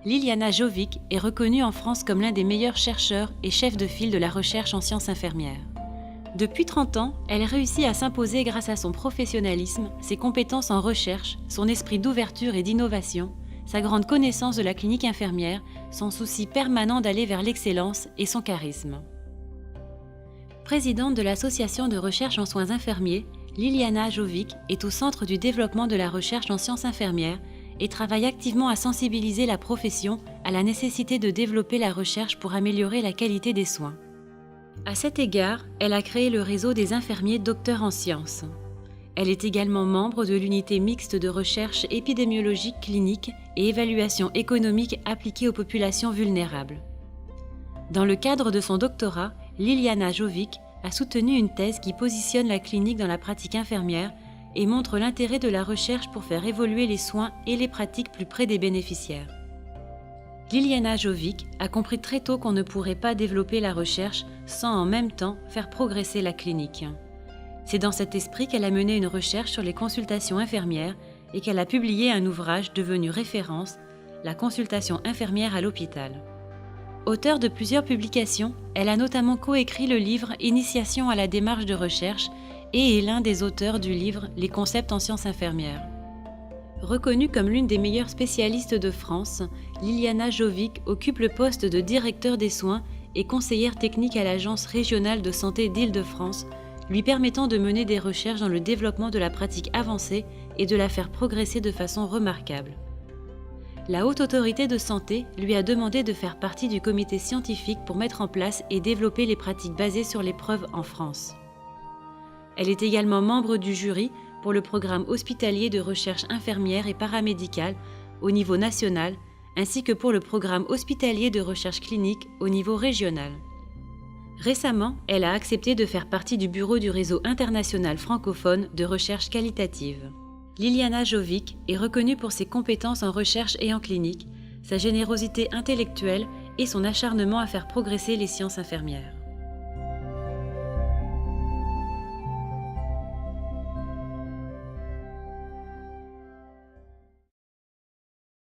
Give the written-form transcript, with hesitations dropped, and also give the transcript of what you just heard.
Liliana Jovic est reconnue en France comme l'un des meilleurs chercheurs et chefs de file de la recherche en sciences infirmières. Depuis 30 ans, elle réussit à s'imposer grâce à son professionnalisme, ses compétences en recherche, son esprit d'ouverture et d'innovation, sa grande connaissance de la clinique infirmière, son souci permanent d'aller vers l'excellence et son charisme. Présidente de l'Association de recherche en soins infirmiers, Liliana Jovic est au centre du développement de la recherche en sciences infirmières et travaille activement à sensibiliser la profession à la nécessité de développer la recherche pour améliorer la qualité des soins. À cet égard, elle a créé le réseau des infirmiers docteurs en sciences. Elle est également membre de l'unité mixte de recherche épidémiologique clinique et évaluation économique appliquée aux populations vulnérables. Dans le cadre de son doctorat, Liliana Jovic a soutenu une thèse qui positionne la clinique dans la pratique infirmière et montre l'intérêt de la recherche pour faire évoluer les soins et les pratiques plus près des bénéficiaires. Liliana Jovic a compris très tôt qu'on ne pourrait pas développer la recherche sans en même temps faire progresser la clinique. C'est dans cet esprit qu'elle a mené une recherche sur les consultations infirmières et qu'elle a publié un ouvrage devenu référence, La consultation infirmière à l'hôpital. Auteure de plusieurs publications, elle a notamment coécrit le livre Initiation à la démarche de recherche et est l'un des auteurs du livre Les concepts en sciences infirmières. Reconnue comme l'une des meilleures spécialistes de France, Liliana Jovic occupe le poste de directeur des soins et conseillère technique à l'Agence régionale de santé d'Île-de-France, lui permettant de mener des recherches dans le développement de la pratique avancée et de la faire progresser de façon remarquable. La Haute Autorité de Santé lui a demandé de faire partie du comité scientifique pour mettre en place et développer les pratiques basées sur les preuves en France. Elle est également membre du jury pour le programme hospitalier de recherche infirmière et paramédicale au niveau national, ainsi que pour le programme hospitalier de recherche clinique au niveau régional. Récemment, elle a accepté de faire partie du bureau du réseau international francophone de recherche qualitative. Liliana Jovic est reconnue pour ses compétences en recherche et en clinique, sa générosité intellectuelle et son acharnement à faire progresser les sciences infirmières.